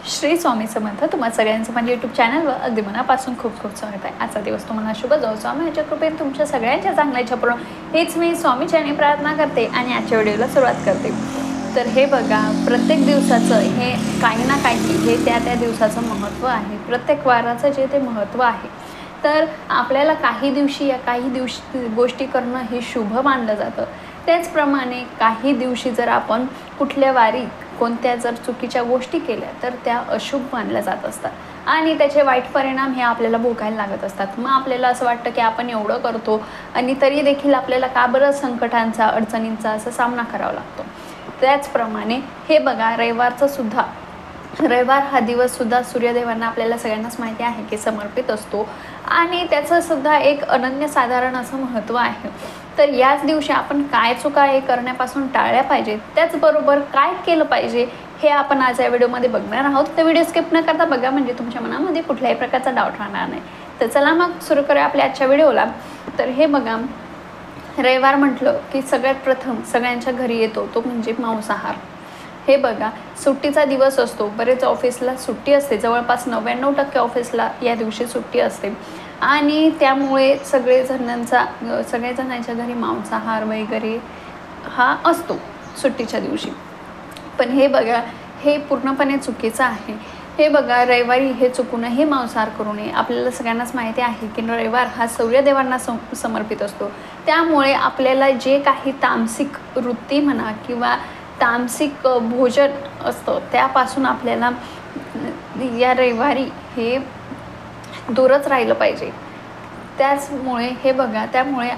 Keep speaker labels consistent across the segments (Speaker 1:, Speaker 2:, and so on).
Speaker 1: श्री स्वामी समर्थ. तुम्हा सगळ्यांचं माझ्या यूट्यूब चॅनलवर अगदी मनापासून खूप खूप स्वागत आहे. आजचा दिवस तुम्हाला शुभ जाऊ. स्वामीच्या कृपेने तुमच्या सगळ्यांच्या चांगल्याच्या पूर्ण हेच मी स्वामीचरणी प्रार्थना करते आणि आजच्या व्हिडिओला सुरुवात करते. तर हे बघा, प्रत्येक दिवसाचं हे काही ना काही हे त्या दिवसाचं महत्त्व आहे. प्रत्येक वाराचं जे ते महत्त्व आहे. तर आपल्याला काही गोष्टी करणं हे शुभ मानलं जातं. त्याचप्रमाणे काही दिवशी जर आपण कुठल्या वारी कोणत्या जर चुकीच्या गोष्टी केल्या तर त्या अशुभ मानल्या जात असतात आणि त्याचे वाईट परिणाम हे आपल्याला भोगायला लागत असतात. मग आपल्याला असं वाटतं की आपण एवढं करतो आणि तरी देखील आपल्याला का बरं संकटांचा अडचणींचा असा सामना करावा लागतो. त्याचप्रमाणे हे बघा, रविवार हा दिवससुद्धा सूर्यदेवांना आपल्याला सगळ्यांनाच माहिती आहे की समर्पित असतो आणि त्याचंसुद्धा एक अनन्यसाधारण असं महत्त्व आहे. तर याच दिवशी आपण काय चुका हे करण्यापासून टाळल्या पाहिजेत, त्याचबरोबर काय केलं पाहिजे हे आपण आज या व्हिडिओमध्ये बघणार आहोत. तर व्हिडिओ स्किप न करता बघा, म्हणजे तुमच्या मनामध्ये कुठल्याही प्रकारचा डाऊट राहणार नाही. तर चला मग सुरू करूया आपल्या आजच्या व्हिडिओला. तर हे बघा, रविवार म्हटलं की सगळ्यात प्रथम सगळ्यांच्या घरी येतो तो म्हणजे मांसाहार. हे बघा, सुट्टीचा दिवस असतो. बरेच ऑफिसला सुट्टी असते. जवळपास 99% ऑफिसला या दिवशी सुट्टी असते आणि त्यामुळे सगळ्या जणांच्या घरी मांसाहार वगैरे हा असतो सुट्टीच्या दिवशी. पण हे बघा, हे पूर्णपणे चुकीचं आहे. हे बघा, रविवारी हे चुकूनही मांसाहार करू नये. आपल्याला सगळ्यांनाच माहिती आहे की रविवार हा सूर्यदेवांना समर्पित असतो. त्यामुळे आपल्याला जे काही तामसिक वृत्ती म्हणा किंवा तामसिक भोजन असतं त्यापासून आपल्याला या रविवारी हे दूरच राहिलं पाहिजे. त्याचमुळे हे बघा, त्यामुळे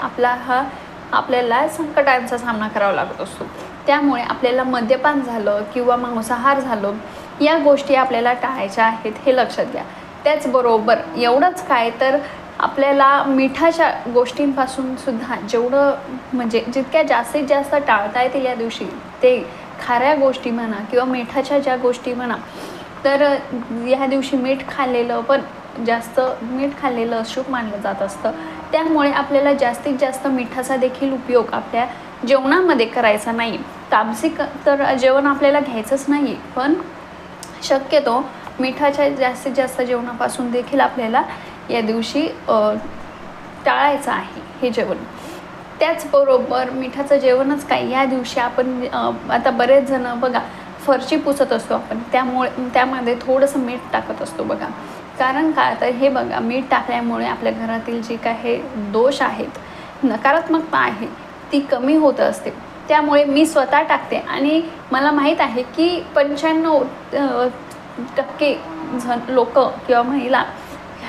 Speaker 1: आपल्याला संकटांचा सामना करावा लागत असतो. त्यामुळे आपल्याला मद्यपान झालं किंवा मांसाहार झालं या गोष्टी आपल्याला टाळायच्या आहेत, हे लक्षात घ्या. त्याचबरोबर एवढंच काय, तर आपल्याला मिठाच्या गोष्टींपासून सुद्धा जितक्या जास्तीत जास्त टाळता येतील या दिवशी ते खाऱ्या गोष्टी म्हणा किंवा मिठाच्या ज्या गोष्टी म्हणा. तर या दिवशी मीठ खाल्लेलं अशुभ मानलं जात असतं. त्यामुळे आपल्याला जास्तीत जास्त मिठाचा देखील उपयोग आपल्या जेवणामध्ये करायचा नाही. तामसिक तर जेवण आपल्याला घ्यायचंच नाही, पण शक्यतो मिठाच्या जास्तीत जास्त जेवणापासून देखील आपल्याला या दिवशी टाळायचं आहे हे जेवण. त्याचबरोबर मिठाचं जेवणच काय, या दिवशी आपण आता बरेच जण बघा फरशी पुसत असतो आपण, त्यामध्ये थोडंसं मीठ टाकत असतो बघा. कारण काय, तर हे बघा, मीठ टाकल्यामुळे आपल्या घरातील जे काही दोष आहेत, नकारात्मकता आहे ती कमी होत असते. त्यामुळे मी स्वतः टाकते आणि मला माहीत आहे की 95% लोक किंवा महिला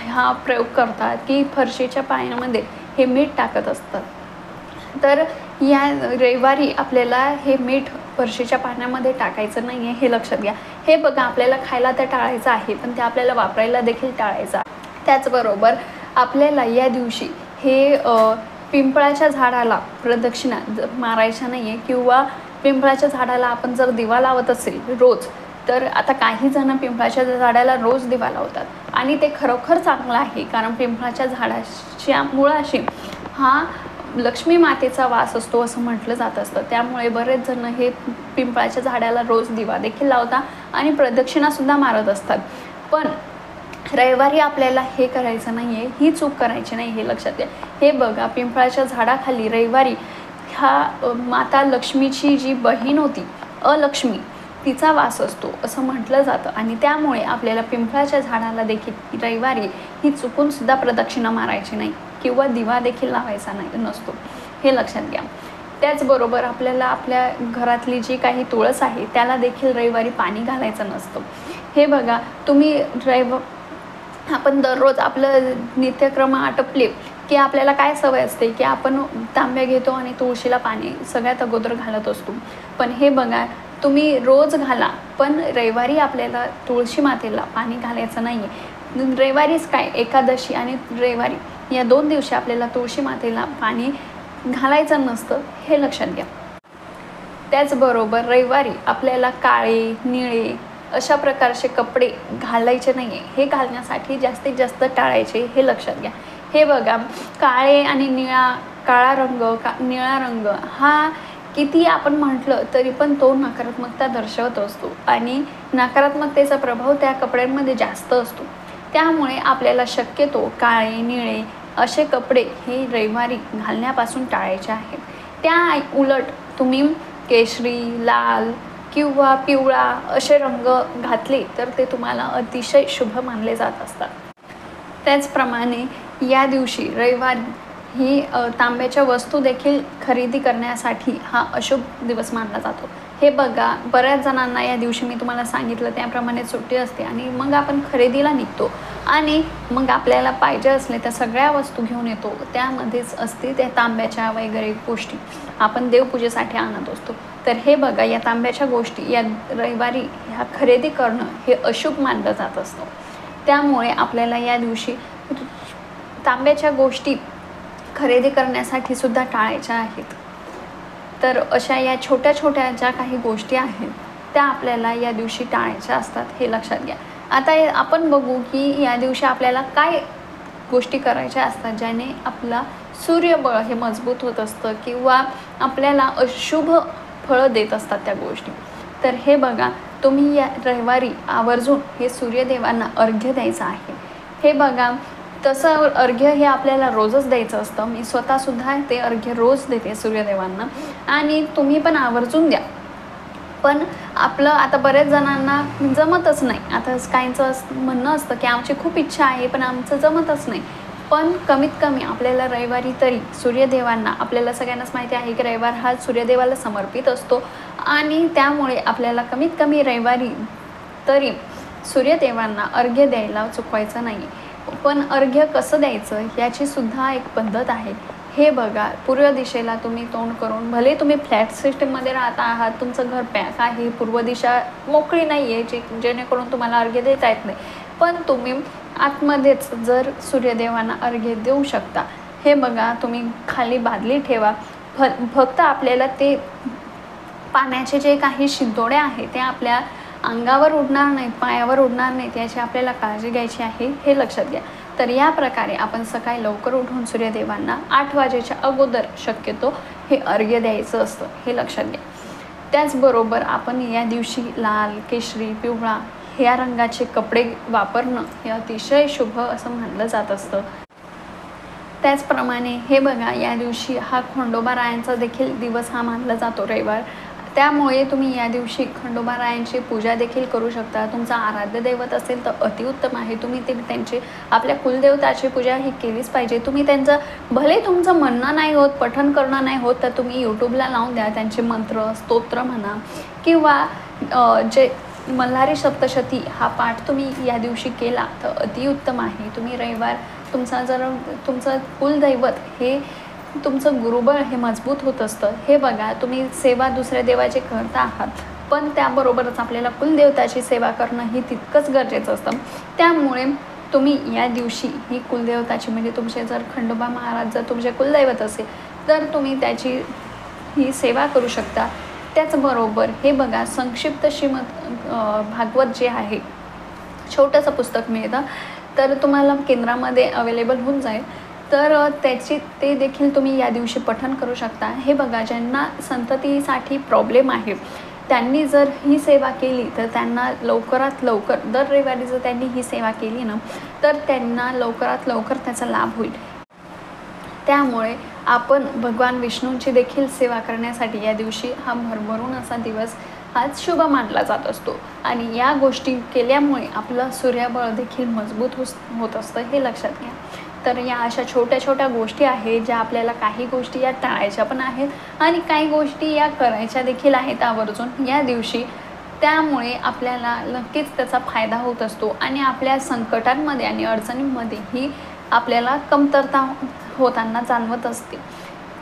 Speaker 1: हा प्रयोग करतात की फरशीच्या पाण्यामध्ये हे मीठ टाकत असतात. तर या रविवारी आपल्याला हे मीठ फरशीच्या पाण्यामध्ये टाकायचं नाही आहे, हे लक्षात घ्या. हे बघा, आपल्याला खायला ते टाळायचं आहे, पण ते आपल्याला वापरायला देखील टाळायचं आहे. त्याचबरोबर आपल्याला या दिवशी हे पिंपळाच्या झाडाला प्रदक्षिणा मारायच्या नाही आहे किंवा पिंपळाच्या झाडाला आपण जर दिवा लावत असेल रोज, तर आता काही जण पिंपळाच्या झाडाला रोज दिवा लावतात आणि ते खरोखर चांगलं आहे. कारण पिंपळाच्या झाडाच्या मुळाशी हा लक्ष्मी मातेचा वास असतो असं म्हटलं जात असतं. त्यामुळे बरेच जण हे पिंपळाच्या झाडाला रोज दिवा देखील लावतात आणि प्रदक्षिणासुद्धा मारत असतात. पण रविवारी आपल्याला हे करायचं नाही आहे, ही चूक करायची नाही, हे लक्षात घ्या. हे बघा, पिंपळाच्या झाडाखाली रविवारी ह्या माता लक्ष्मीची जी बहीण होती अलक्ष्मी, तिचा वास असतो असं म्हटलं जातं आणि त्यामुळे आपल्याला पिंपळाच्या झाडाला देखील रविवारी ही चुकूनसुद्धा प्रदक्षिणा मारायची नाही किंवा दिवा देखील लावायचा नसतो, हे लक्षात घ्या. त्याचबरोबर आपल्याला आपल्या घरातली जी काही तुळस आहे त्याला देखील रविवारी पाणी घालायचं नसतं. हे बघा, आपण दररोज आपलं नित्यक्रम आटपले की आपल्याला काय सवय असते की आपण तांब्या घेतो आणि तुळशीला पाणी सगळ्यात अगोदर घालत असतो. पण हे बघा, तुम्ही रोज घाला, पण रविवारी आपल्याला तुळशी मातेला पाणी घालायचं नाही आहे. रविवारीच काय, एकादशी आणि रविवारी या 2 दिवशी आपल्याला तुळशी मातेला पाणी घालायचं नसतं, हे लक्षात घ्या. त्याचबरोबर रविवारी आपल्याला काळे निळे अशा प्रकारचे कपडे घालायचे नाही आहे. हे घालण्यासाठी जास्तीत जास्त टाळायचे, हे लक्षात घ्या. हे बघा, काळे आणि निळा रंग हा किती आपण म्हटलं तरी पण तो नकारात्मकता दर्शवत असतो आणि नकारात्मकतेचा प्रभाव त्या कपड्यांमध्ये जास्त असतो. त्यामुळे आपल्याला शक्यतो काळे, निळे असे कपडे हे रविवारी घालण्यापासून टाळायचे आहेत. त्या उलट तुम्ही केशरी, लाल किंवा पिवळा असे रंग घातले तर ते तुम्हाला अतिशय शुभ मानले जात असतात. त्याचप्रमाणे या दिवशी रविवारी ही तांब्याच्या वस्तू देखील खरेदी करण्यासाठी हा अशुभ दिवस मानला जातो. हे बघा, बऱ्याच जणांना या दिवशी मी तुम्हाला सांगितलं त्याप्रमाणे सुट्टी असते आणि मग आपण खरेदीला निघतो आणि मग आपल्याला पाहिजे असले त्या सगळ्या वस्तू घेऊन येतो. त्यामध्येच असते त्या तांब्याच्या वगैरे गोष्टी आपण देवपूजेसाठी आणत असतो. तर हे बघा, या तांब्याच्या गोष्टी या रविवारी ह्या खरेदी करणं हे अशुभ मानलं जात असतं. त्यामुळे आपल्याला या दिवशी तांब्याच्या गोष्टी खरेदी करण्यासाठी सुद्धा टाळायच्या आहेत. तर अशा या छोट्या छोट्या ज्या काही गोष्टी आहेत त्या आपल्याला या दिवशी टाळायच्या असतात, हे लक्षात घ्या. आता आपण बघू की या दिवशी आपल्याला काय गोष्टी करायच्या असतात ज्याने आपला सूर्यबळ हे मजबूत होत असतं किंवा आपल्याला अशुभ फळं देत असतात त्या गोष्टी. तर हे बघा, तुम्ही या रविवारी आवर्जून हे सूर्यदेवांना अर्घ्य द्यायचं आहे. हे बघा, तसं अर्घ्य हे आपल्याला रोजच द्यायचं असतं. मी स्वतःसुद्धा ते अर्घ्य रोज देते सूर्यदेवांना आणि तुम्ही पण आवर्जून द्या. पण आपलं आता बऱ्याच जणांना जमतच नाही. आता काहींचं म्हणणं असतं की आमची खूप इच्छा आहे पण आमचं जमतच नाही. पण कमीत कमी आपल्याला रविवारी तरी सूर्यदेवांना, आपल्याला सगळ्यांनाच माहिती आहे की रविवार हा सूर्यदेवाला समर्पित असतो आणि त्यामुळे आपल्याला कमीत कमी रविवारी तरी सूर्यदेवांना अर्घ्य द्यायला चुकवायचं नाही. पण अर्घ्य कसं द्यायचं याची सुद्धा एक पद्धत आहे. हे बघा, पूर्व दिशेला तुम्ही तोंड करून, भले तुम्ही फ्लॅट सिस्टममध्ये राहता आहात, तुमचं घर पॅक आहे, पूर्व दिशा मोकळी नाही आहे जेणेकरून तुम्हाला अर्घ्य देता येत नाही, पण तुम्ही आतमध्येच जर सूर्यदेवांना अर्घ्य देऊ शकता. हे बघा, तुम्ही खाली बादली ठेवा. फक्त आपल्याला ते पाण्याचे जे काही शिंतोडे आहेत ते आपल्या अंगावर उडणार नाहीत, पायावर उडणार नाहीत याची आपल्याला काळजी घ्यायची आहे, हे लक्षात घ्या. तर या प्रकारे आपण सकाळी लवकर उठून सूर्यदेवांना 8 वाजेच्या अगोदर शक्यतो हे अर्घ्य द्यायचं असतं, हे लक्षात घ्या. त्याचबरोबर आपण या दिवशी लाल, केशरी, पिवळा ह्या रंगाचे कपडे वापरणं हे अतिशय शुभ असं मानलं जात असतं. त्याचप्रमाणे हे बघा, या दिवशी हा खंडोबारायांचा देखील दिवस हा मानला जातो, रविवार. त्यामुळे तुम्ही या दिवशी खंडोबारायांची पूजा देखील करू शकता. तुमचा आराध्य दैवत असेल तर अतिउत्तम आहे. तुम्ही ते त्यांची, आपल्या कुलदेवताची पूजा ही केलीच पाहिजे. तुम्ही त्यांचं, भले तुमचं म्हणणं नाही होत, पठण करणं नाही होत, तर तुम्ही यूट्यूबला लावून द्या. त्यांचे मंत्र, स्तोत्र म्हणा किंवा जे मल्हारी सप्तशती हा पाठ तुम्ही या दिवशी केला तर अतिउत्तम आहे. तुम्ही रविवार तुमचं कुलदैवत हे तुमचं गुरुबळ हे मजबूत होत असतं. हे बघा, तुम्ही सेवा दुसऱ्या देवाची करता आहात पण त्याबरोबरच आपल्याला कुलदेवताची सेवा करणं ही तितकंच गरजेचं असतं. त्यामुळे तुम्ही या दिवशी ही कुलदेवताची, म्हणजे तुमचे जर खंडोबा महाराज जर तुमचे कुलदैवत असेल तर तुम्ही त्याची ही सेवा करू शकता. त्याचबरोबर हे बघा, संक्षिप्त श्रीमद भागवत जे आहे, छोटंसं पुस्तक मिळतं, तर तुम्हाला केंद्रामध्ये अवेलेबल होऊन जाईल. तर ते देखील तुम्ही या दिवशी पठण करू शकता. हे बघा, ज्यांना संततीसाठी प्रॉब्लेम आहे त्यांनी जर ही सेवा केली तर त्यांना लवकरात लवकर, दर रविवारी जर त्यांनी ही सेवा केली ना तर त्यांना लवकरात लवकर त्याचा लाभ होईल. त्यामुळे आपण भगवान विष्णूंची देखील सेवा करण्यासाठी या दिवशी हा भरभरून असा दिवस हाच शुभ मानला जात असतो आणि या गोष्टी केल्यामुळे आपलं सूर्यबळ देखील मजबूत होत असतं, हे लक्षात घ्या. तर या अशा छोट्या छोट्या गोष्टी आहेत ज्या आपल्याला, काही गोष्टी या टाळायच्या पण आहेत आणि काही गोष्टी या करायच्या देखील आहेत आवर्जून या दिवशी. त्यामुळे आपल्याला नक्कीच त्याचा फायदा होत असतो आणि आपल्या संकटांमध्ये आणि अडचणींमध्ये ही आपल्याला कमतरता होताना जाणवत असते.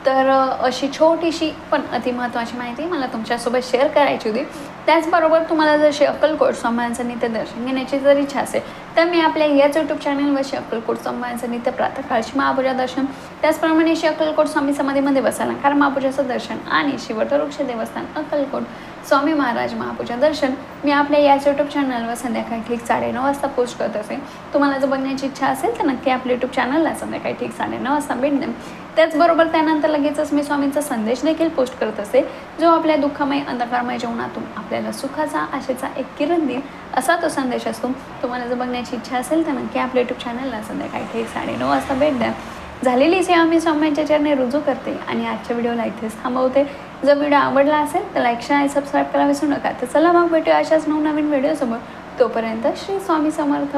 Speaker 1: तर अशी छोटीशी पण अतिमहत्त्वाची माहिती मला तुमच्यासोबत शेअर करायची होती. त्याचबरोबर तुम्हाला जर श्री अक्कलकोट स्वामींचं नित्य दर्शन घेण्याची जर इच्छा असेल तर मी आपल्या याच यूट्यूब चॅनलवर श्री अक्कलकोट स्वामींचं नित्य प्रातःकाळची महापूजा दर्शन, त्याचप्रमाणे श्री अक्कलकोट स्वामी समाधीमध्ये बसायला कारण महापूजाचं दर्शन आणि श्री वटवृक्ष देवस्थान अक्कलकोट स्वामी महाराज महापूजा दर्शन मी आपल्या याच यूट्यूब चॅनलवर संध्याकाळी ठीक 9:30 वाजता पोस्ट करत असेल. तुम्हाला जर बघण्याची इच्छा असेल तर नक्की आपल्या यूट्यूब चॅनलला संध्याकाळी ठीक 9:30 वाजता भेट द्या. त्याचबरोबर त्यानंतर लगेचच मी स्वामींचा संदेश देखील पोस्ट करत असते, जो आपल्या दुःखमय अंधकारमय जीवनातून आपल्याला सुखाचा आशेचा एक किरण देईल असा तो संदेश असतो. तुम्हाला जर बघण्याची इच्छा असेल तर नक्की आपल्या यूट्यूब चॅनलला संध्याकाळी ठीक 9:30 वाजता भेट द्या. झालेली सेवा मी स्वामींच्या चरणी रुजू करते आणि आजच्या व्हिडिओला इथेच थांबवते. जर व्हिडिओ आवडला असेल तर लाईक शेअर आणि सबस्क्राईब करायला विसरू नका. तर चला मग भेटूया अशाच नवनवीन व्हिडिओसोबत. तोपर्यंत श्री स्वामी समर्थ.